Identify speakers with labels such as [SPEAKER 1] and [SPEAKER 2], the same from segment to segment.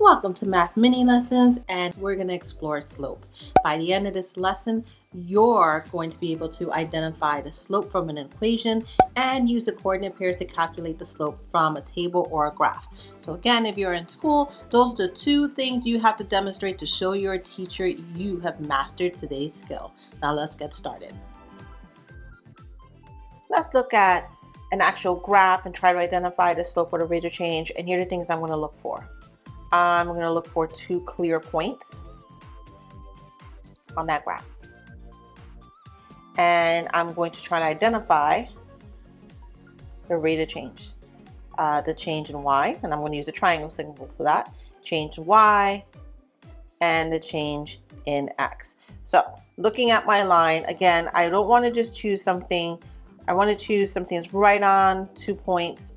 [SPEAKER 1] Welcome to Math Mini Lessons, and we're going to explore slope. By the end of this lesson, you're going to be able to identify the slope from an equation and use the coordinate pairs to calculate the slope from a table or a graph. So again, if you're in school, those are the two things you have to demonstrate to show your teacher you have mastered today's skill. Now let's get started. Let's look at an actual graph and try to identify the slope or the rate of change, and here are the things I'm going to look for. I'm going to look for two clear points on that graph. And I'm going to try to identify the rate of change, the change in y, and I'm going to use a triangle symbol for that, change in y, and the change in x. So looking at my line, again, I don't want to just choose something. I want to choose something that's right on 2 points,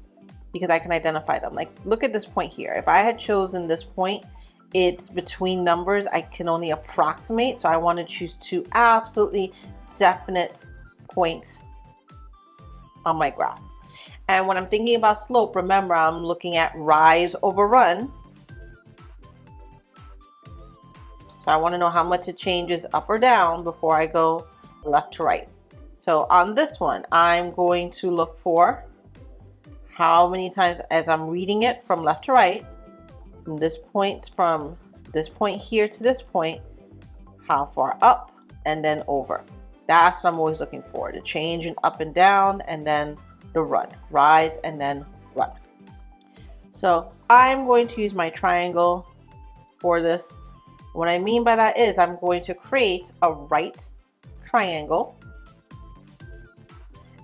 [SPEAKER 1] because I can identify them. Like, look at this point here. If I had chosen this point, it's between numbers. I can only approximate. So I want to choose two absolutely definite points on my graph. And when I'm thinking about slope, remember, I'm looking at rise over run. So I want to know how much it changes up or down before I go left to right. So on this one, I'm going to look for how many times, as I'm reading it from left to right, from this point here to this point, how far up and then over. That's what I'm always looking for, the change in up and down, and then the run, rise and then run. So I'm going to use my triangle for this. What I mean by that is I'm going to create a right triangle.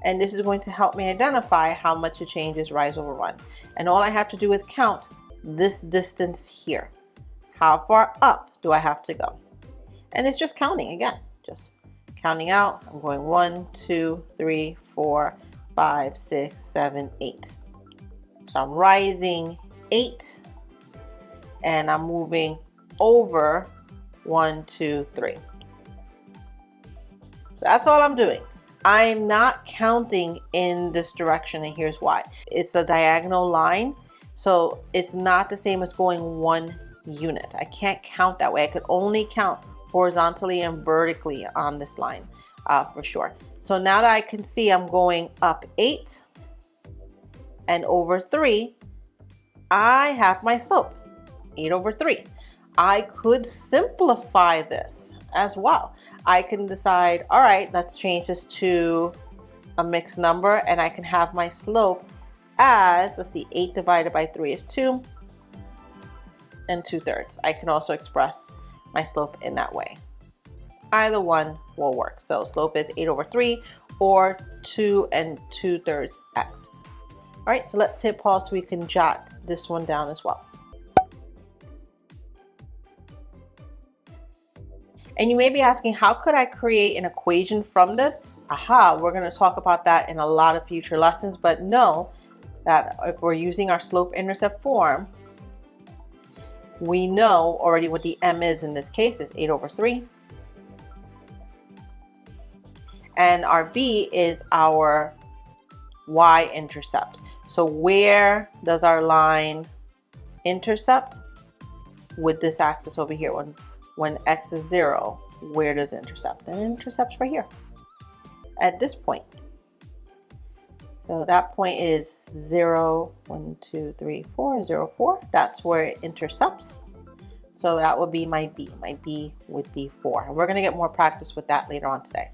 [SPEAKER 1] And this is going to help me identify how much it changes rise over run. And all I have to do is count this distance here. How far up do I have to go? And it's just counting again, just counting out. I'm going 1, 2, 3, 4, 5, 6, 7, 8. So I'm rising 8 and I'm moving over 1, 2, 3. So that's all I'm doing. I'm not counting in this direction, and here's why. It's a diagonal line, so it's not the same as going one unit. I can't count that way. I could only count horizontally and vertically on this line for sure. So now that I can see I'm going up 8 and over 3, I have my slope, 8 over 3. I could simplify this as well. I can decide, all right, let's change this to a mixed number, and I can have my slope as, let's see, 8 divided by 3 is 2 and 2/3. I can also express my slope in that way. Either one will work. So slope is 8 over 3 or 2 and 2/3 x. All right, so let's hit pause so we can jot this one down as well. And you may be asking, how could I create an equation from this? Aha, we're going to talk about that in a lot of future lessons, but know that if we're using our slope-intercept form, we know already what the m is in this case is 8 over 3. And our b is our y-intercept. So where does our line intercept? With this axis over here. When x is 0, where does it intercept? And it intercepts right here at this point. So that point is 0, 1, 2, 3, 4, 0, 4. That's where it intercepts. So that would be my b. My b would be 4. And we're going to get more practice with that later on today.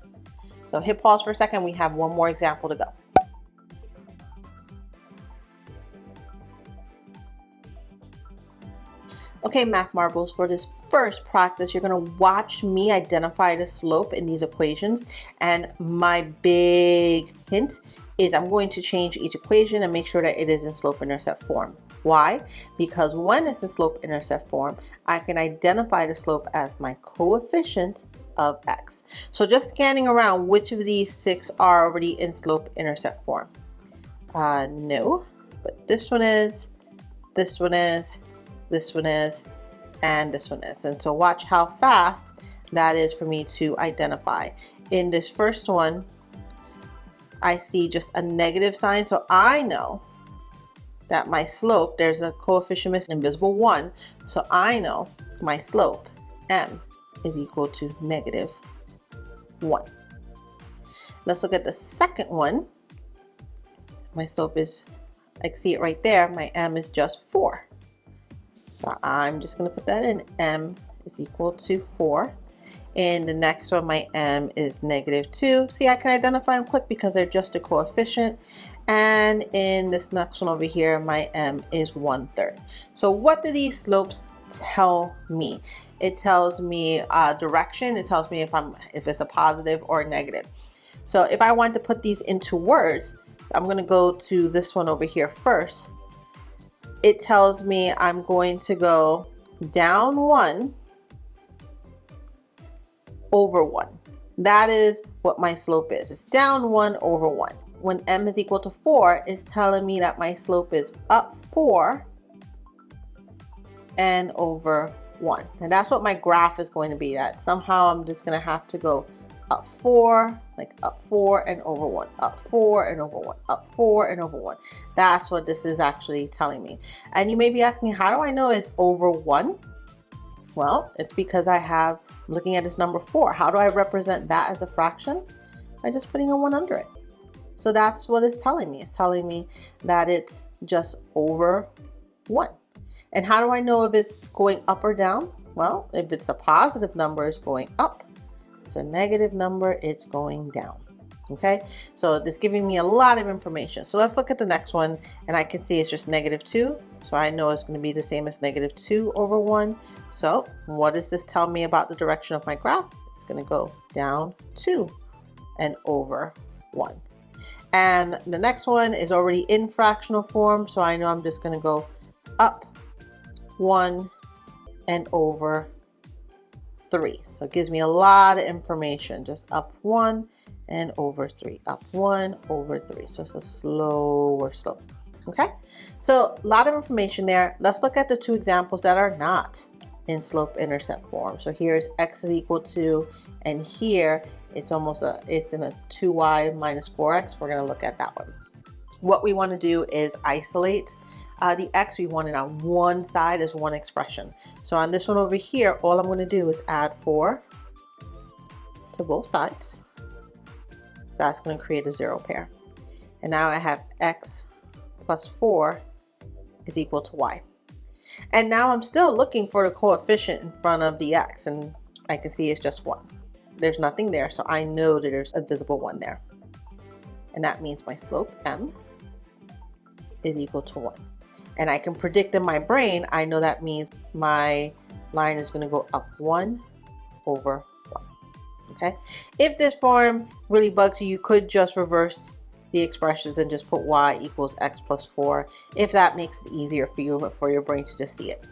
[SPEAKER 1] So hit pause for a second. We have one more example to go. Okay, math marbles, for this first practice, you're going to watch me identify the slope in these equations. And my big hint is I'm going to change each equation and make sure that it is in slope-intercept form. Why? Because when it's in slope-intercept form, I can identify the slope as my coefficient of x. So just scanning around, which of these 6 are already in slope-intercept form? No, but this one is, this one is, this one is, and this one is. And so watch how fast that is for me to identify. In this first one, I see just a negative sign, so I know that my slope, there's a coefficient missing, invisible 1. So I know my slope, m, is equal to negative 1. Let's look at the second one. My slope is, I see it right there, my m is just 4. So I'm just going to put that in, m is equal to 4. And the next one, my m is negative 2. See, I can identify them quick because they're just a coefficient. And in this next one over here, my m is 1/3. So what do these slopes tell me? It tells me direction. It tells me if it's a positive or a negative. So if I want to put these into words, I'm going to go to this one over here first. It tells me I'm going to go down 1 over 1. That is what my slope is. It's down 1 over 1. When m is equal to 4, it's telling me that my slope is up 4 and over 1. And that's what my graph is going to be at. Somehow I'm just going to have to go up 4, like up 4 and over 1, up 4 and over 1, up 4 and over 1. That's what this is actually telling me. And you may be asking, how do I know it's over 1? Well, it's because I'm looking at this number 4. How do I represent that as a fraction? By just putting a 1 under it. So that's what it's telling me. It's telling me that it's just over 1. And how do I know if it's going up or down? Well, if it's a positive number, it's going up. It's a negative number, it's going down. Okay, so it's giving me a lot of information. So let's look at the next one, and I can see it's just negative 2. So I know it's going to be the same as negative 2 over 1. So what does this tell me about the direction of my graph? It's going to go down 2 and over 1. And the next one is already in fractional form, so I know I'm just going to go up 1 and over 3. So it gives me a lot of information. Just up 1 and over 3. Up 1 over 3. So it's a slower slope. Okay, so a lot of information there. Let's look at the two examples that are not in slope intercept form. So here's x is equal to, and here it's in a 2y minus 4x. We're going to look at that one. What we want to do is isolate the x. We want it on one side as one expression. So on this one over here, all I'm going to do is add 4 to both sides. That's going to create a 0 pair. And now I have x plus 4 is equal to y. And now I'm still looking for the coefficient in front of the x, and I can see it's just 1. There's nothing there, so I know that there's a visible 1 there. And that means my slope, m, is equal to 1. And I can predict in my brain, I know that means my line is going to go up 1 over 1. Okay? If this form really bugs you, you could just reverse the expressions and just put y equals x plus 4. If that makes it easier for you, but for your brain to just see it.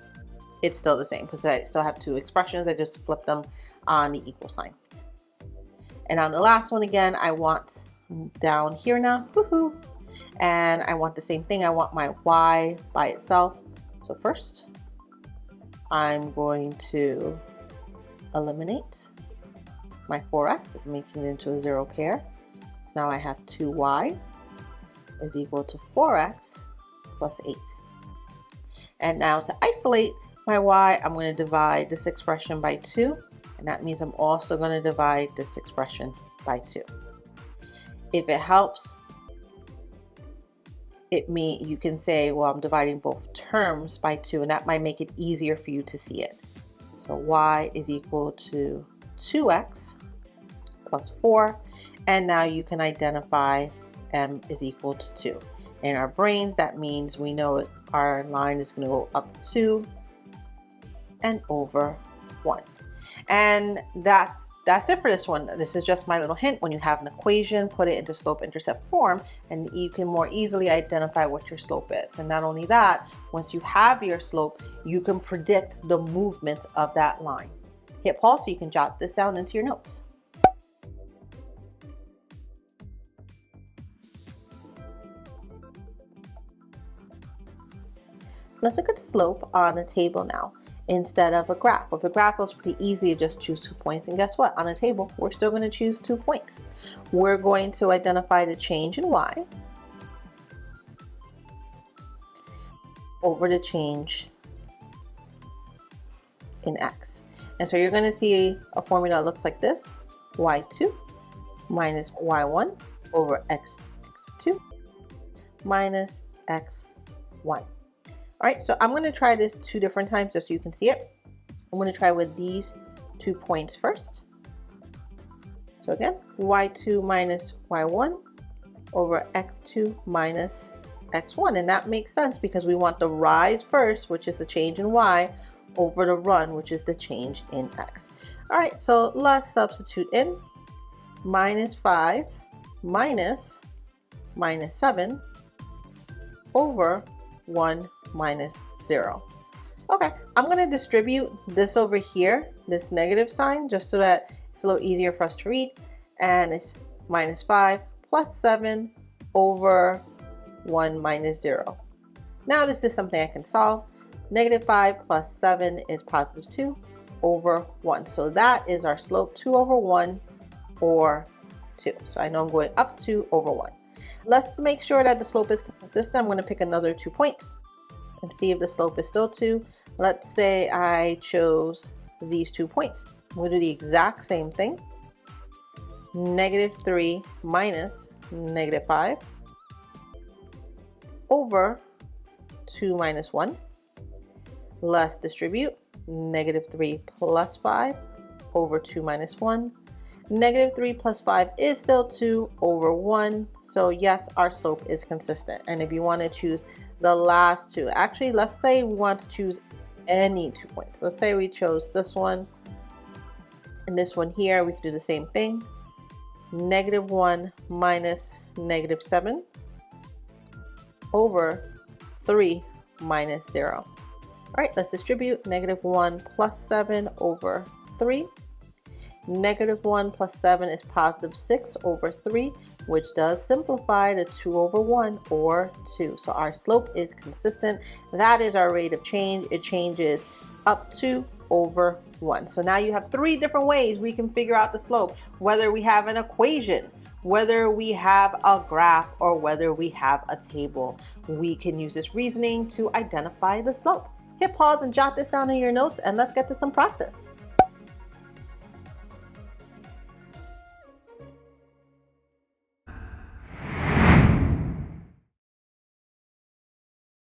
[SPEAKER 1] It's still the same because I still have two expressions. I just flip them on the equal sign. And on the last one again, I want down here now, woohoo, and I want the same thing. I want my y by itself. So first, I'm going to eliminate my 4x, making it into a 0 pair. So now I have 2y is equal to 4x plus 8. And now to isolate my y, I'm going to divide this expression by 2. And that means I'm also going to divide this expression by 2. If it helps, you can say, well, I'm dividing both terms by 2, and that might make it easier for you to see it. So y is equal to 2x plus 4. And now you can identify m is equal to 2. In our brains, that means we know our line is going to go up 2 and over 1. And that's it for this one. This is just my little hint. When you have an equation, put it into slope-intercept form, and you can more easily identify what your slope is. And not only that, once you have your slope, you can predict the movement of that line. Hit pause so you can jot this down into your notes. Let's look at slope on a table now instead of a graph. With a graph, it's pretty easy to just choose 2 points. And guess what? On a table, we're still going to choose 2 points. We're going to identify the change in y. over the change in x. And so you're going to see a formula that looks like this: y2 minus y1 over x2 minus x1. All right, so I'm going to try this 2 different times just so you can see it. I'm going to try with these 2 points first. So again, y2 minus y1 over x2 minus x1. And that makes sense because we want the rise first, which is the change in y, over the run, which is the change in x. All right, so let's substitute in minus 5 minus 7 over 1 minus 0. Okay, I'm going to distribute this over here, this negative sign, just so that it's a little easier for us to read. And it's minus 5 plus 7 over 1 minus 0. Now this is something I can solve. Negative 5 plus 7 is positive 2 over 1. So that is our slope, 2 over 1 or 2. So I know I'm going up 2 over 1. Let's make sure that the slope is consistent. I'm going to pick another 2 points and see if the slope is still 2. Let's say I chose these 2 points. We'll do the exact same thing. Negative 3 minus negative 5 over 2 minus 1. Let's distribute. Negative 3 plus 5 over 2 minus 1. Negative 3 plus 5 is still 2 over 1. So yes, our slope is consistent. And if you want to choose the last 2, actually, let's say we want to choose any 2 points. Let's say we chose this one and this one here. We can do the same thing. Negative 1 minus negative 7 over 3 minus 0. All right, let's distribute. Negative 1 plus 7 over 3. Negative 1 plus 7 is positive 6 over 3, which does simplify to 2 over 1 or 2. So our slope is consistent. That is our rate of change. It changes up 2 over 1. So now you have 3 different ways we can figure out the slope, whether we have an equation, whether we have a graph, or whether we have a table. We can use this reasoning to identify the slope. Hit pause and jot this down in your notes, and let's get to some practice.